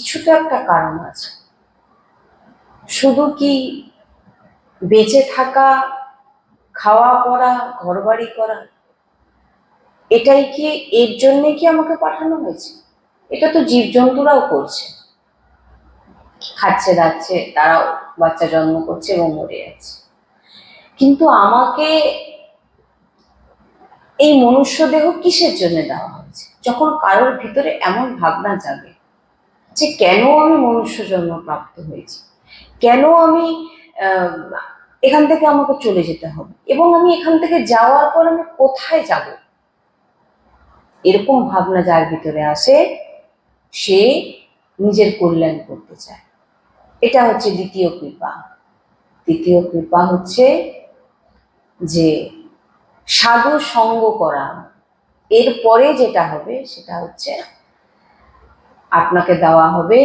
কিছু তো একটা কারণ আছে। শুধু কি বেঁচে থাকা, খাওয়া পড়া, ঘরবাড়ি করা, এটাই কি, এর জন্যে কি আমাকে পাঠানো হয়েছে? এটা তো জীবজন্তুরাও করছে, খাচ্ছে দাচ্ছে, তারাও বাচ্চা জন্ম করছে এবং মরে যাচ্ছে। কিন্তু আমাকে এই মনুষ্য দেহ কিসের জন্য দেওয়া হয়েছে? যখন কারোর ভিতরে এমন ভাবনা জাগে যে কেন আমি মনুষ্য জন্ম প্রাপ্ত হয়েছি, কেন আমি এখান থেকে আমাকে চলে যেতে হবে, এবং আমি এখান থেকে যাওয়ার পর আমি কোথায় যাব, এরকম ভাবনা যার ভিতরে আসে সে নিজের কল্যাণ করতে চায়। এটা হচ্ছে দ্বিতীয় কৃপা। তৃতীয় কৃপা হচ্ছে যে সাধু সঙ্গ করা। এরপরে যেটা হবে সেটা হচ্ছে আপনাকে দেওয়া হবে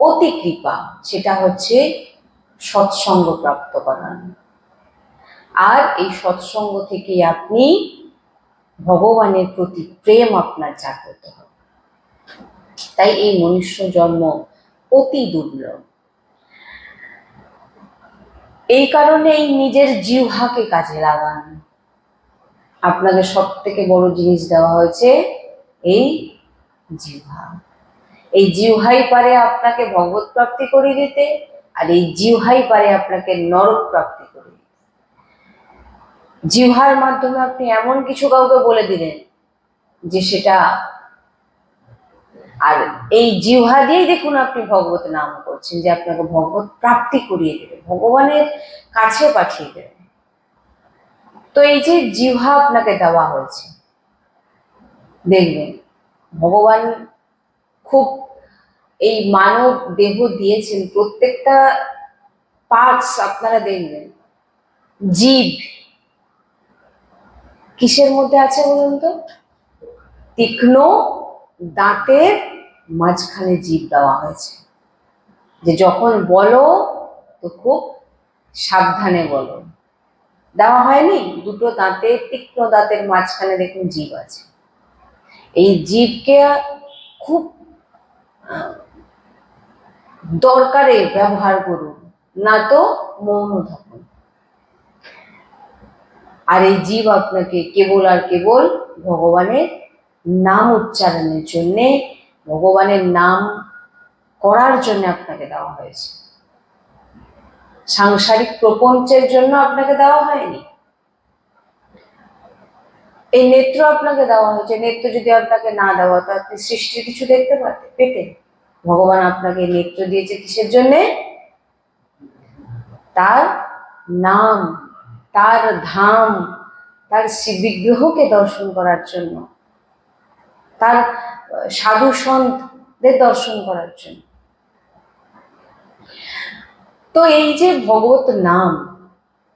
অতি কৃপা, সেটা হচ্ছে সৎসঙ্গ প্রাপ্ত করা। আর এই সৎসঙ্গ থেকে আপনি ভগবানের প্রতি প্রেম আপনার জাগ্রত হবে। তাই এই মনুষ্য জন্ম অতি দুর্লভ। এই কারণে এই নিজের জিহ্বাকে কাজে লাগান। আপনাকে সব থেকে বড় জিনিস দেওয়া হয়েছে এই জিহ্বা। এই জিহ্বাই পারে আপনাকে ভগবত প্রাপ্তি করে দিতে, আর এই জিহ্বাই পারে আপনাকে নরক প্রাপ্তি করে দিতে। জিহ্বার মাধ্যমে আপনি এমন কিছু কাউকে বলে দিলেন যে সেটা, আর এই জিহ্বা দিয়েই দেখুন আপনি ভগবত নাম করছেন, যে আপনাকে ভগবত প্রাপ্তি করিয়ে দেবে, ভগবানের কাছে পাঠিয়ে দেবে। তো এই যে জিহ্বা আপনাকে দেওয়া হয়েছে, দেখবেন ভগবান খুব এই মানব দেহ দিয়েছেন, প্রত্যেকটা পার্টস আপনারা দেখবেন। জীব কিসের মধ্যে আছে বলুন তো? তীক্ষ্ণ দাঁতের মাঝখানে জীব দেওয়া হয়েছে, যে যখন বলো তো খুব সাবধানে বলো। দেওয়া হয়নি? দুটো দাঁতের, তীক্ষ্ণ দাঁতের মাঝখানে দেখুন জীব আছে। এই জীবকে খুব দরকারে ব্যবহার করুন, না তো মৌন থাকুন। আর এই জীব আপনাকে কেবল আর কেবল ভগবানের নাম উচ্চারণের জন্যে, ভগবানের নাম করার জন্য আপনাকে দেওয়া হয়েছে। সাংসারিক প্রপঞ্চের জন্য আপনাকে দেওয়া হয়নি। এই নেত্র আপনাকে দেওয়া হয়েছে, নেত্র যদি আপনাকে না দেওয়া হতো আপনি সৃষ্টির কিছু দেখতে পেতেন? ভগবান আপনাকে নেত্র দিয়েছে কিসের জন্যে? তার নাম, তার ধাম, তার বিগ্রহকে দর্শন করার জন্য, তার সাধু সন্তদের দর্শন করার জন্য। তো এই যে ভগবত নাম,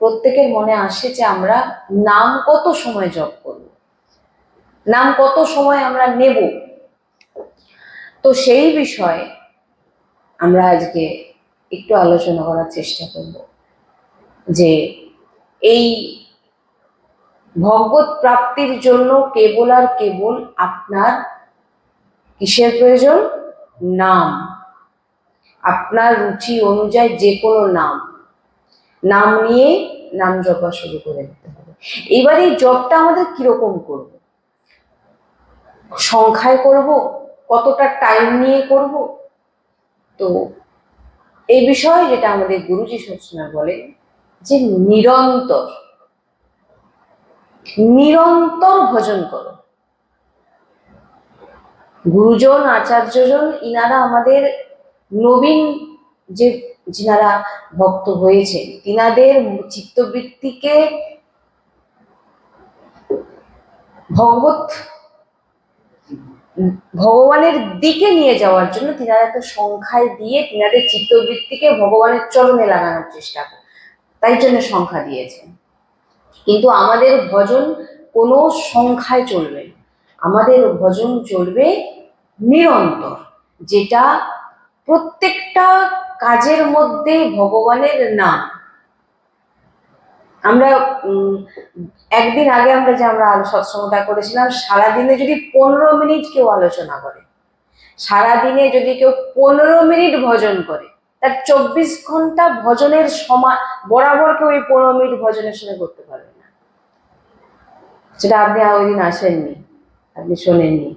প্রত্যেকের মনে আসে যে আমরা নাম কত সময় জপ করব, নাম কত সময় আমরা নেব। তো সেই বিষয়ে আমরা আজকে একটু আলোচনা করার চেষ্টা করব যে এই ভগবত প্রাপ্তির জন্য কেবল আর কেবল আপনার কিসের প্রয়োজন? নাম। আপনার রুচি অনুযায়ী যে কোনো নাম নিয়ে নাম জপা শুরু করে দিতে হবে। এবার এই জপটা আমাদের কিরকম করব? সংখ্যায় করব, কতটা টাইম নিয়ে করব? তো এই বিষয়ে যেটা আমাদের গুরুজি সবসময় বলে যে নিরন্তর ভজন করো। গুরুজন, আচার্যজন, ইনারা আমাদের নবীন যে যিনারা ভক্ত হয়েছে, তিনাদের চিত্তবৃত্তিকে ভগবানের দিকে নিয়ে যাওয়ার জন্য তিনারা একটা সংখ্যায় দিয়ে তিনাদের চিত্তবৃত্তিকে ভগবানের চরণে লাগানোর চেষ্টা করে, তাই জন্য সংখ্যা দিয়েছেন। কিন্তু আমাদের ভজন কোনো সংখ্যায় চলবে না, আমাদের ভজন চলবে নিরন্তর, যেটা প্রত্যেকটা কাজের মধ্যে ভগবানের নাম। আমরা একদিন আগে আমরা সৎসঙ্গটা করেছিলাম, সারাদিনে যদি 15 মিনিট কেউ আলোচনা করে, সারাদিনে যদি কেউ 15 মিনিট ভজন করে, তার 24 ঘন্টা ভজনের সময় বরাবর কেউ এই 15 মিনিট ভজনের সময় করতে পারবে না। সেটা আপনি ওই দিন আসেননি, আপনি শোনেননি।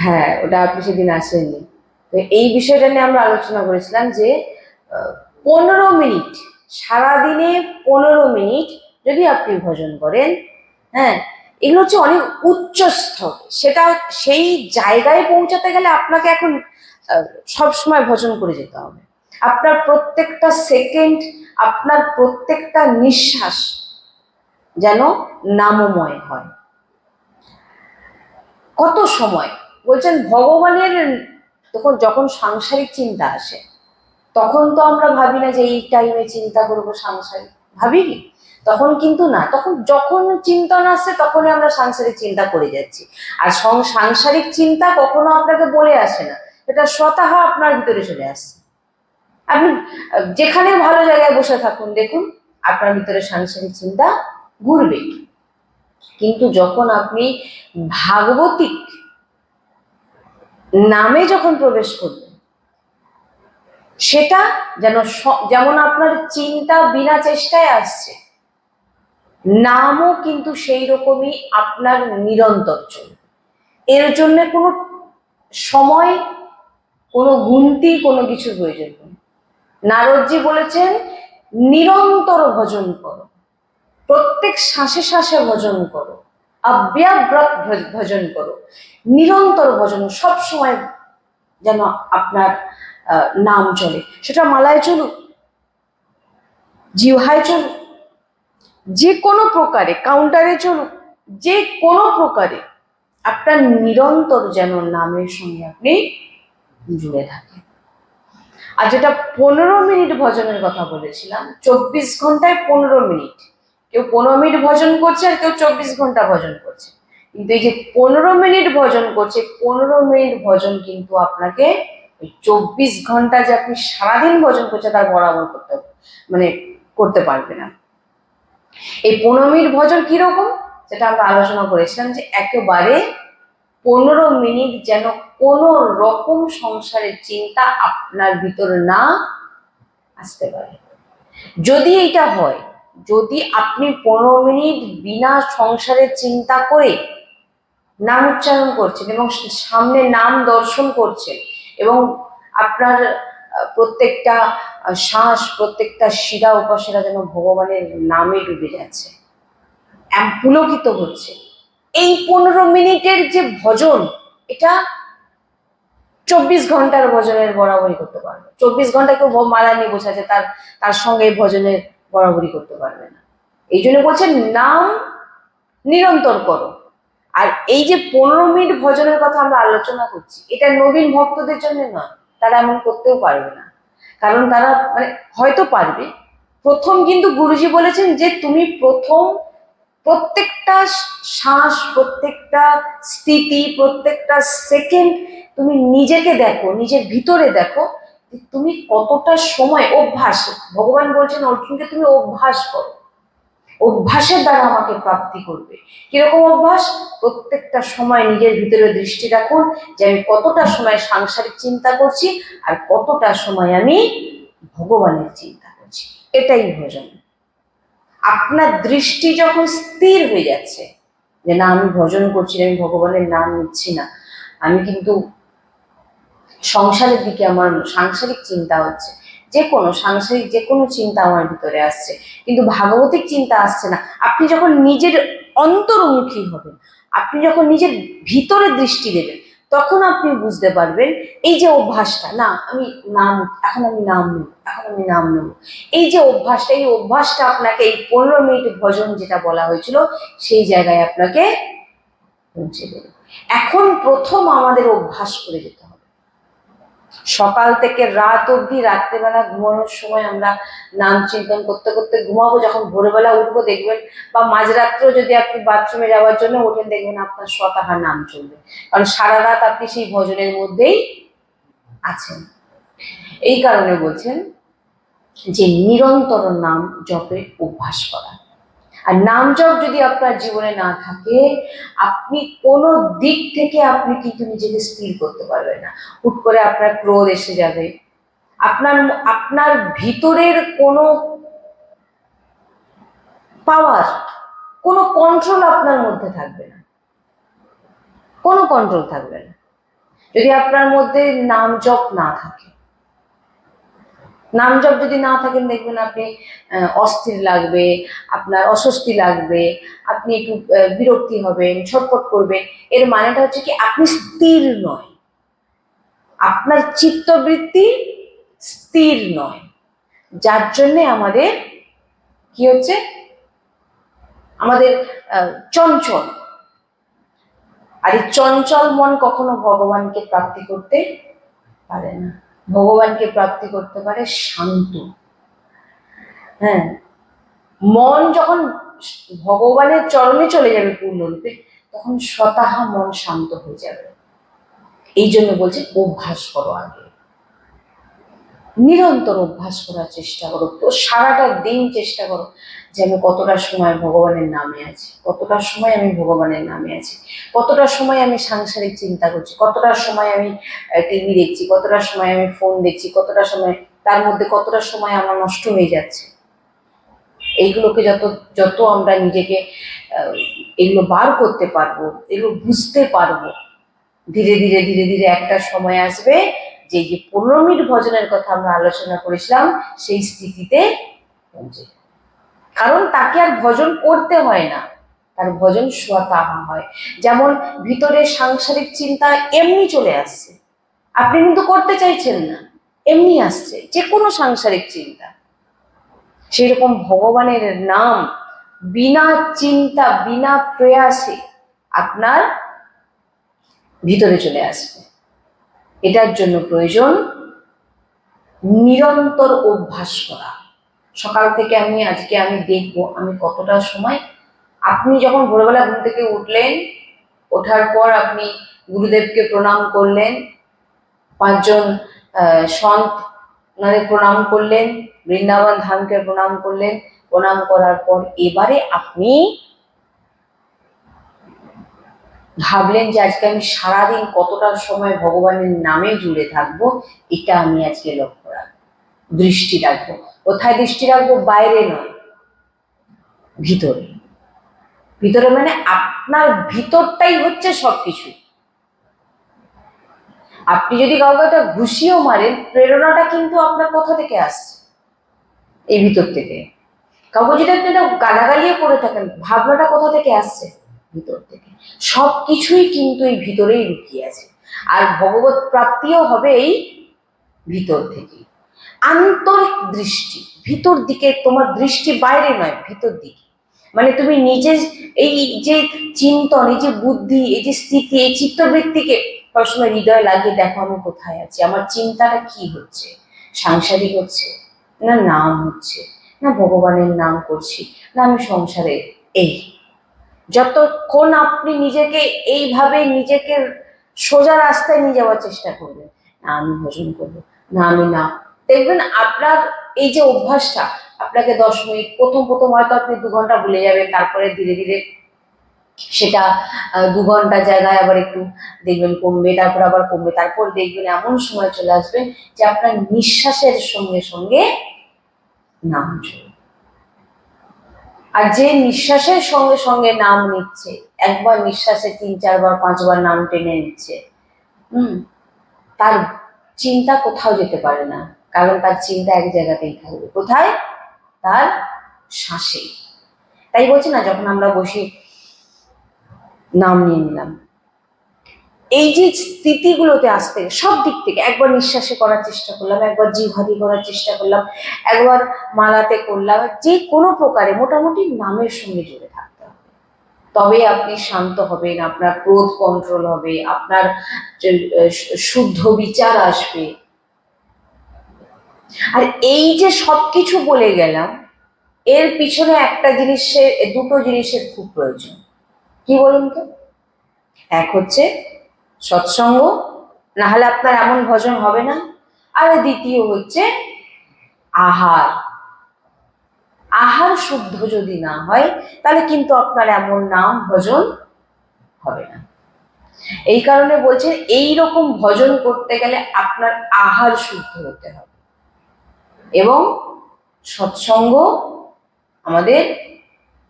হ্যাঁ, ওটা আপনি সেদিন আসেননি। তো এই বিষয়টা নিয়ে আমরা আলোচনা করেছিলাম যে 15 মিনিট, সারাদিনে 15 মিনিট যদি আপনি ভজন করেন, হ্যাঁ, এগুলো হচ্ছে অনেক উচ্চ স্তর। সেটা সেই জায়গায় পৌঁছাতে গেলে আপনাকে এখন সব সময় ভজন করে যেতে হবে। আপনার প্রত্যেকটা সেকেন্ড, আপনার প্রত্যেকটা নিঃশ্বাস যেন নামময় হয়। কত সময় বলছেন ভগবানের, যখন সাংসারিক চিন্তা আসে তখন তো আমরা ভাবি না যে এই টাইমে চিন্তা করবো সাংসারিক, ভাবি কি? তখন কিন্তু না, তখন যখন চিন্তন আসছে তখনই আমরা সাংসারিক চিন্তা করে যাচ্ছি। আর সাংসারিক চিন্তা কখনো আপনাকে বলে আসে না, এটা স্বতঃ আপনার ভিতরে চলে আসছে। আপনি যেখানে ভালো জায়গায় বসে থাকুন, দেখুন আপনার ভিতরে সাংসারিক চিন্তা ঘুরবে। কিন্তু যখন আপনি ভাগবতিক নামে যখন প্রবেশ করবেন, সেটা যেমন আপনার চিন্তা বিনা চেষ্টায় আসছে, নামও কিন্তু সেই রকমই আপনার নিরন্তর চলবে। এর জন্য কোনো সময়, কোনো গুনতি, কোনো কিছু প্রয়োজন নেই। নারদজি বলেছেন নিরন্তর ভজন করো, প্রত্যেক শ্বাসে শ্বাসে ভজন করো, অব্যাব্রত ভজন করো, নিরন্তর ভজন, সব সময় যেন আপনার নাম চলে। সেটা মালায় চলুক, জিহ্বায় চলুক, যে কোনো প্রকারে কাউন্টারে চলুক, যে কোনো প্রকারে আপনার নিরন্তর যেন নামের সঙ্গে আপনি জুড়ে থাকেন। আর যেটা 15 মিনিট ভজনের কথা বলেছিলাম, 24 ঘন্টায় 15 মিনিট, কেউ 15 মিনিট ভজন করছে আর কেউ 24 ঘন্টা ভজন করছে। কিন্তু এই যে 15 মিনিট ভজন করছে, 15 মিনিট ভজন কিন্তু আপনাকে 24 ঘন্টা যে আপনি সারাদিন ভজন করছে তার বরাবর করতে পারবে না। এই 15 মিনিট ভজন কিরকম, সেটা আমরা আলোচনা করেছিলাম যে একেবারে 15 মিনিট যেন কোনো রকম সংসারের চিন্তা আপনার ভিতরে না আসতে পারে। যদি এইটা হয়, যদি আপনি 15 মিনিট বিনা সংসারের চিন্তা করে নাম উচ্চারণ করছেন এবং সামনে নাম দর্শন করছেন এবং আপনার প্রত্যেকটা শ্বাস, প্রত্যেকটা শিরা উপাসেরা যেন ভগবানের নামে ডুবে যাচ্ছে, পুলকিত হচ্ছে, এই 15 মিনিটের যে ভজন, এটা 24 ঘন্টার ভজনের বরাবরই করতে পারবে। 24 ঘন্টা কেউ মালা নিয়ে বসে আছে, তার সঙ্গে এই ভজনের বরাবরই করতে পারবে না। এই জন্য বলছেন নাম নিরন্তর করো। আর এই যে 15 মিনিট ভজনের কথা আমরা আলোচনা করছি, এটা নবীন ভক্তদের জন্য নয়, তারা এমন করতেও পারবে না। কারণ তারা হয়তো পারবে প্রথম, কিন্তু গুরুজি বলেছেন যে তুমি প্রত্যেকটা শ্বাস, প্রত্যেকটা স্থিতি, প্রত্যেকটা সেকেন্ড তুমি নিজেকে দেখো, নিজের ভিতরে দেখো তুমি কতটা সময় অভ্যাস, ভগবান বলছেন অর্জুনকে তুমি অভ্যাস করো, অভ্যাসের দ্বারা আমাকে প্রাপ্তি করবে। কিরকম অভ্যাস? প্রত্যেকটা সময় নিজের ভিতরে দৃষ্টি রাখুন যে আমি কতটা সময় সাংসারিক চিন্তা করছি আর কতটা সময় আমি ভগবানের চিন্তা করছি। এটাই ভজন। আপনার দৃষ্টি যখন স্থির হয়ে যাচ্ছে যে না আমি ভজন করছি, আমি ভগবানের নাম নিচ্ছি না, আমি কিন্তু সংসারের দিকে আমার সাংসারিক চিন্তা হচ্ছে, যে কোনো চিন্তা আমার ভিতরে আসছে কিন্তু ভাগবতিক চিন্তা আসছে না, আপনি যখন নিজের অন্তর্মুখী হবেন, আপনি যখন নিজের ভিতরে দৃষ্টি দেবেন, তখন আপনি বুঝতে পারবেন এই যে অভ্যাসটা, না আমি এখন আমি নাম নেব, এই যে অভ্যাসটা, এই অভ্যাসটা আপনাকে এই 15 মিনিট ভজন যেটা বলা হয়েছিল সেই জায়গায় আপনাকে পৌঁছে দেবে। এখন প্রথম আমাদের অভ্যাস করে যেতে হবে। সকাল থেকে রাত অবধি, রাত্রেবেলা ঘুমানোর সময় আমরা নাম চিন্তন করতে করতে ঘুমাবো, যখন ভোরবেলা উঠবো দেখবেন, বা মাঝরাত্রেও যদি আপনি বাথরুমে যাওয়ার জন্য ওঠেন, দেখবেন আপনার স্বতঃ নাম চলবে, কারণ সারা রাত আপনি সেই ভজনের মধ্যেই আছেন। এই কারণে বলছেন যে নিরন্তর নাম জপে অভ্যাস করা। আর নাম জপ যদি আপনার জীবনে না থাকে, আপনি কোনো দিক থেকে আপনি কিন্তু নিজেকে স্থির করতে পারবেন না। হুট করে আপনার ক্রোধ এসে যাবে, আপনার আপনার ভিতরের কোনো পাওয়ার, কোনো কন্ট্রোল আপনার মধ্যে থাকবে না, কোনো কন্ট্রোল থাকবে না যদি আপনার মধ্যে নাম জপ না থাকে। নাম জপ যদি না থাকেন, দেখবেন আপনি অস্থির লাগবে, আপনার অস্বস্তি লাগবে, আপনি একটু বিরক্তি হবেন, ছটফট করবেন। এর মানেটা হচ্ছে কি, আপনি স্থির নয়, আপনার চিত্তবৃত্তি স্থির নয়, যার জন্যে আমাদের কি হচ্ছে, আমাদের চঞ্চল। আর এই চঞ্চল মন কখনো ভগবানকে প্রাপ্তি করতে পারে না। ভগবানকে প্রাপ্তি করতে পারে শান্ত। হ্যাঁ, মন যখন ভগবানের চরণে চলে যাবে পূর্ণরূপে, তখন স্বতঃ মন শান্ত হয়ে যাবে। এই জন্য বলছে অভ্যাস করো, আগে নিরন্তর অভ্যাস করার চেষ্টা করো। তো সারাটা দিন চেষ্টা করো যে আমি কতটা সময় ভগবানের নামে আছি, কতটা সময় আমি ভগবানের নামে আছি, কতটা সময় আমি সাংসারিক চিন্তা করছি, কতটা সময় আমি টিভি দেখছি, কতটা সময় আমি ফোন দেখছি, কতটা সময়, তার মধ্যে কতটা সময় আমার নষ্ট হয়ে যাচ্ছে। এইগুলোকে যত যত আমরা নিজেকে এগুলো বার করতে পারবো, এগুলো বুঝতে পারবো, ধীরে ধীরে ধীরে ধীরে একটা সময় আসবে যে 15 মিনিট ভজনের কথা আমরা আলোচনা করেছিলাম, সেই স্থিতিতে পৌঁছে। কারণ তাকে আর ভজন করতে হয় না, তার ভজন স্বতঃ হয়। যেমন ভিতরে সাংসারিক চিন্তা এমনি চলে আসছে, আপনি কিন্তু করতে চাইছেন না, এমনি আসছে যে কোনো সাংসারিক চিন্তা। সেরকম ভগবানের নাম বিনা চিন্তা, বিনা প্রয়াসে আপনার ভিতরে চলে আসবে। এটার জন্য প্রয়োজন নিরন্তর অভ্যাস করা। সকাল থেকে আজকে আমি দেখবো আমি কতটা সময়, আপনি যখন ভোরবেলা ঘুম থেকে উঠলেন, ওঠার পর আপনি গুরুদেবকে প্রণাম করলেন, 5 জন সন্ত ওনাদের প্রণাম করলেন, বৃন্দাবন ধামকে প্রণাম করলেন, প্রণাম করার পর এবারে আপনি ভাবলেন যে আজকে আমি সারাদিন কতটা সময় ভগবানের নামে জুড়ে থাকবো, এটা আমি আজকে লক্ষ্য রাখবো, দৃষ্টি রাখবো। কোথায় দৃষ্টি রাখবো? বাইরে নয়, ভিতরে। ভিতরে মানে আপনার ভিতরটাই হচ্ছে সবকিছু। আপনি যদি কাউকে একটা ঘুষিও মারেন, প্রেরণাটা কিন্তু আপনার কোথা থেকে আসছে? এই ভিতর থেকে। কাউকে যদি আপনি একটা গালাগালিও করে থাকেন, ভাবনাটা কোথা থেকে আসছে? ভিতর থেকে। সবকিছুই কিন্তু এই ভিতরেই লুকিয়ে আছে। আর ভগবত প্রাপ্তিও হবে এই ভিতর থেকে। আন্তরিক দৃষ্টি, ভিতর দিকে, তোমার দৃষ্টি বাইরে নয়, ভিতর দিকে। মানে তুমি নিজে এই যে চিন্তন, এই যে বুদ্ধি, এই যে স্থিতি, এই চিত্তবৃত্তিকে সবসময় হৃদয় লাগিয়ে দেখো আমি কোথায় আছি, আমার চিন্তাটা কি হচ্ছে, সাংসারিক হচ্ছে না নাম হচ্ছে, না ভগবানের নাম করছি, না আমি সংসারে। এই যতক্ষণ আপনি নিজেকে এইভাবে নিজেকে সোজা রাস্তায় নিয়ে যাওয়ার চেষ্টা করবেন, না আমি ভজন করবো, না আমি না, দেখবেন আপনার এই যে অভ্যাসটা, আপনাকে 10 মিনিট, প্রথম প্রথম হয়তো আপনি 2 ঘন্টা ভুলে যাবেন, তারপরে ধীরে ধীরে সেটা 2 ঘন্টা জায়গায় আবার একটু দেখবেন কমবে, তারপর আবার কমবে, তারপর দেখবেন এমন সময় চলে আসবেন যে আপনার নিঃশ্বাসের সঙ্গে সঙ্গে নাম চলবে। আর যে নিঃশ্বাসের সঙ্গে সঙ্গে নাম নিচ্ছে, একবার নিঃশ্বাসে 3-4 বার 5 বার নাম টেনে নিচ্ছে, তার চিন্তা কোথাও যেতে পারে না, কারণ তার চিন্তা এক জায়গাতেই থাকবে। কোথায়? তার শ্বাসে। তাই বলছে না, যখন আমরা বসে নাম নিয়ে নিলাম, এই যে স্থিতিগুলোতে আসতে সব দিক থেকে, একবার নিঃশ্বাসে করার চেষ্টা করলাম, একবার জিহ্বাতে করার চেষ্টা করলাম, একবার মালাতে করলাম, যে কোনো প্রকারে মোটামুটি নামের সঙ্গে জুড়ে থাকতে হবে। তবে আপনি শান্ত হবেন, আপনার ক্রোধ কন্ট্রোল হবে, আপনার শুদ্ধ বিচার আসবে। আর এই যে সবকিছু বলে গেলাম, এর পিছনে একটা জিনিসের, দুটো জিনিসের খুব প্রয়োজন। কি বলুন তো? এক হচ্ছে সৎসঙ্গ, না হলে আপনার এমন ভজন হবে না। আর দ্বিতীয় হচ্ছে আহার। আহার শুদ্ধ যদি না হয় তাহলে কিন্তু আপনার এমন নাম ভজন হবে না। এই কারণে বলছেন এই রকম ভজন করতে গেলে আপনার আহার শুদ্ধ হতে হবে এবং সৎসঙ্গ আমাদের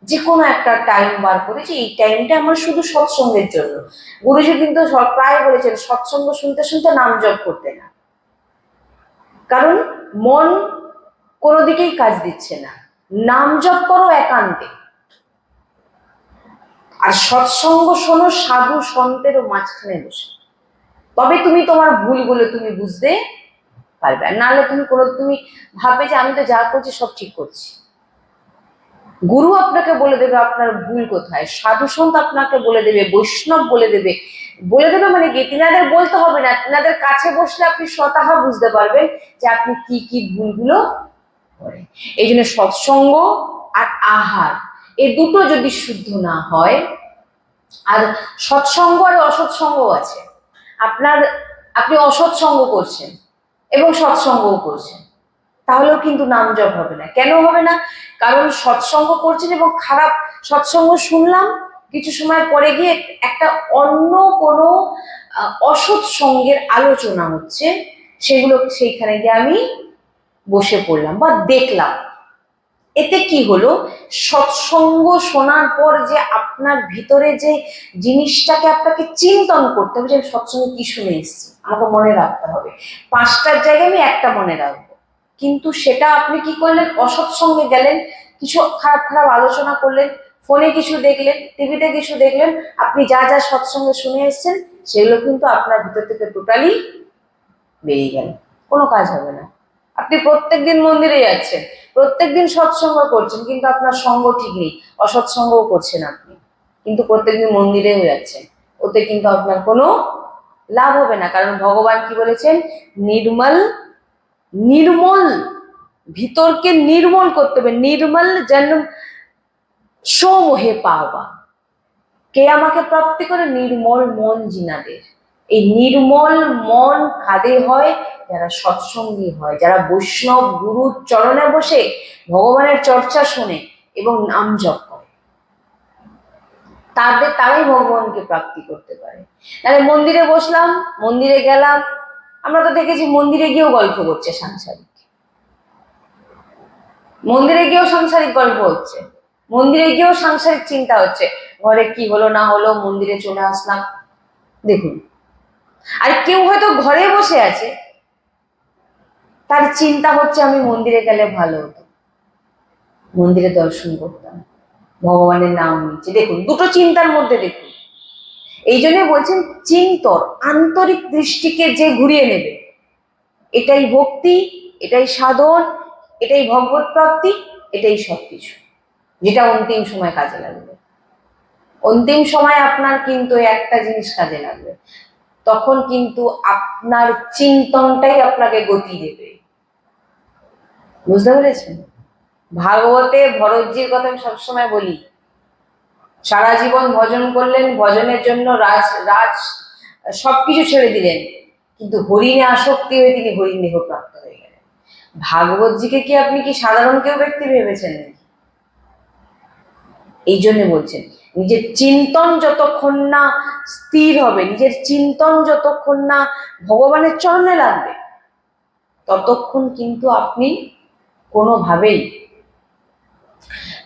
যে কোনো একটা টাইম বার করে, যে এই টাইমটা আমার শুধু সৎসঙ্গের জন্য। গুরুজি কিন্তু প্রায় বলেছেন সৎসঙ্গ শুনতে শুনতে নাম জপ করতে না, কারণ মন কোনো দিকেই কাজ দিচ্ছে না। নাম জপ করো একান্তে, আর সৎসঙ্গ শোনো সাধু সন্তের মাঝখানে বসে, তবে তুমি তোমার ভুলগুলো তুমি বুঝতে পারবে। আর নাহলে তুমি ভাববে যে আমি তো যা করছি সব ঠিক করছি। গুরু আপনাকে বলে দেবে আপনার ভুল কোথায়, সাধু সন্ত আপনাকে বলে দেবে, বৈষ্ণব বলে দেবে। মানে কি, তিনাদের বলতে হবে না, তিনাদের কাছে বসলে আপনি স্বতঃ বুঝতে পারবেন যে আপনি কি কি ভুলগুলো করেন। এই জন্য সৎসঙ্গ আর আহার এই দুটো যদি শুদ্ধ না হয়, আর সৎসঙ্গ আর অসৎসঙ্গ আছে, আপনি অসৎসঙ্গ করছেন এবং সৎসঙ্গও করছেন, তাহলেও কিন্তু নাম জপ হবে না। কেন হবে না? কারণ সৎসঙ্গ করছেন এবং খারাপ সৎসঙ্গ শুনলাম, কিছু সময় পরে গিয়ে একটা অন্য কোনো অসৎ সঙ্গের আলোচনা হচ্ছে, সেইখানে গিয়ে আমি বসে পড়লাম বা দেখলাম। এতে কি হলো, সৎসঙ্গ শোনার পর যে আপনার ভিতরে যে জিনিসটাকে আপনাকে চিন্তন করতে হবে, যে সৎসঙ্গে কি শুনে এসেছি, আমাকে মনে রাখতে হবে, 5টার জায়গায় আমি একটা মনে রাখবো। কিন্তু সেটা আপনি কি করলেন, অসৎসঙ্গে গেলেন, কিছু খারাপ খারাপ আলোচনা করলেন, ফোনে কিছু দেখলেন, টিভিতে কিছু দেখলেন, আপনি যা যা সৎসঙ্গে শুনে এসেছেন সেগুলো কিন্তু আপনার ভিতর থেকে টোটালি বেরিয়ে গেল, কোনো কাজ হবে না। আপনি প্রত্যেকদিন মন্দিরে যাচ্ছেন, প্রত্যেকদিন সৎসঙ্গ করছেন, কিন্তু আপনার সঙ্গ ঠিক নেই, অসৎসঙ্গও করছেন আপনি, কিন্তু প্রত্যেকদিন মন্দিরেও যাচ্ছেন, ওতে কিন্তু আপনার কোনো লাভ হবে না। কারণ ভগবান কি বলেছেন, নির্মল ভিতরকে নির্মল করতে হবে। নির্মল যেন সো মোহে পাওয়া, কে আমাকে প্রাপ্তি করে, নির্মল মন জিনাদের। এই নির্মল মন কাদের হয়, যারা সৎসঙ্গী হয়, যারা বৈষ্ণব গুরুর চরণে বসে ভগবানের চর্চা শোনে এবং নাম জপ করে, তারাই ভগবানকে প্রাপ্তি করতে পারে। তাহলে মন্দিরে বসলাম, মন্দিরে গেলাম, আমরা তো দেখেছি মন্দিরে গিয়েও গল্প করছে সাংসারিক, মন্দিরে গিয়েও সাংসারিক গল্প হচ্ছে, মন্দিরে গিয়েও সাংসারিক চিন্তা হচ্ছে, ঘরে কি হলো না হলো, মন্দিরে চলে আসলাম। দেখুন, আর কেউ হয়তো ঘরে বসে আছে, তার চিন্তা হচ্ছে আমি মন্দিরে গেলে ভালো হতো, মন্দিরে দর্শন করতাম, ভগবানের নাম নিচ্ছে। দেখুন, দুটো চিন্তার মধ্যে দেখুন। এই জন্য বলছেন চিন্তর আন্তরিক দৃষ্টিকে যে ঘুরিয়ে নেবে, এটাই ভক্তি, এটাই সাধন, এটাই ভগবত প্রাপ্তি, এটাই সবকিছু, যেটা অন্তিম সময় কাজে লাগবে। অন্তিম সময় আপনার কিন্তু একটা জিনিস কাজে লাগবে, তখন কিন্তু আপনার চিন্তনটাই আপনাকে গতি দেবে। বুঝতে পেরেছেন? ভাগবতে ভরতজির কথা আমি সবসময় বলি, সারা জীবন ভজন করলেন, ভজনের জন্য রাজ সবকিছু ছেড়ে দিলেন, কিন্তু হরিণে আসক্তি হয়ে তিনি হরিণ দেহ প্রাপ্ত হয়ে গেলেন। ভাগবতজিকে কি আপনি কি সাধারণ কেউ ব্যক্তি ভেবেছেন? এই জন্য বলছেন, নিজের চিন্তন যতক্ষণ না স্থির হবে, নিজের চিন্তন যতক্ষণ না ভগবানের চরণে লাগবে, ততক্ষণ কিন্তু আপনি কোনোভাবেই,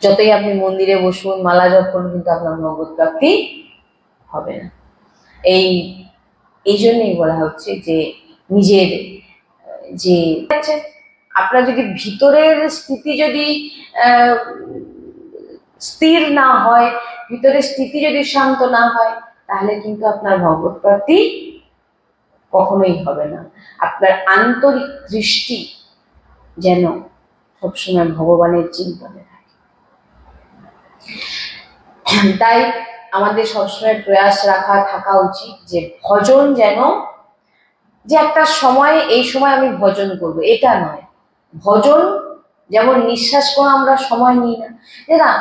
যতই আপনি মন্দিরে বসুন, মালা জপ করুন, কিন্তু আপনার ভগবত প্রাপ্তি হবে না। এই জন্যই বলা হচ্ছে যে নিজের যে আপনার যদি ভিতরের স্থিতি যদি স্থির না হয়, ভিতরের স্থিতি যদি শান্ত না হয়, তাহলে কিন্তু আপনার ভগবত প্রাপ্তি কখনোই হবে না। আপনার আন্তরিক দৃষ্টি যেন সবসময় ভগবানের চিন্তনে থাকে। তাই আমাদের সবসময় প্রয়াস থাকা উচিত যে ভজন যেন, যে একটা সময়, এই সময় আমি ভজন করব, এটা নয়। ভজন যেমন নিঃশ্বাস করে আমরা সময় নিই না, যে না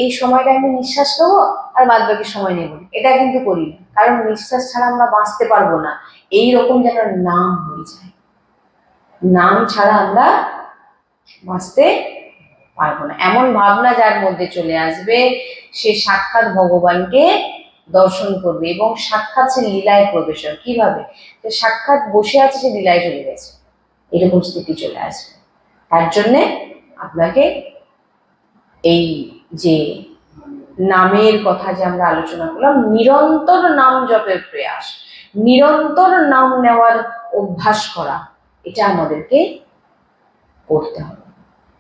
এই সময়টা আমি নিঃশ্বাস নেবো আর বাদ বাকি সময় নেব, এটা কিন্তু করি না, কারণ নিঃশ্বাস ছাড়া আমরা বাঁচতে পারবো না। এইরকম যেন নাম হয়ে যায়, নাম ছাড়া আমরা বাঁচতে পারবো না। এমন ভাবনা যার মধ্যে চলে আসবে, সে সাক্ষাৎ ভগবানকে দর্শন করবে এবং সাক্ষাৎ সে লীলায় প্রবেশ হবে। কিভাবে? সাক্ষাৎ বসে আছে, সে লীলায় চলে গেছে, এরকম স্থিতি চলে আসবে। তার জন্যে আপনাকে এই যে নামের কথা যে আমরা আলোচনা করলাম, নিরন্তর নাম জপের প্রয়াস, নিরন্তর নাম নেওয়ার অভ্যাস করা, এটা আমাদেরকে করতে হবে।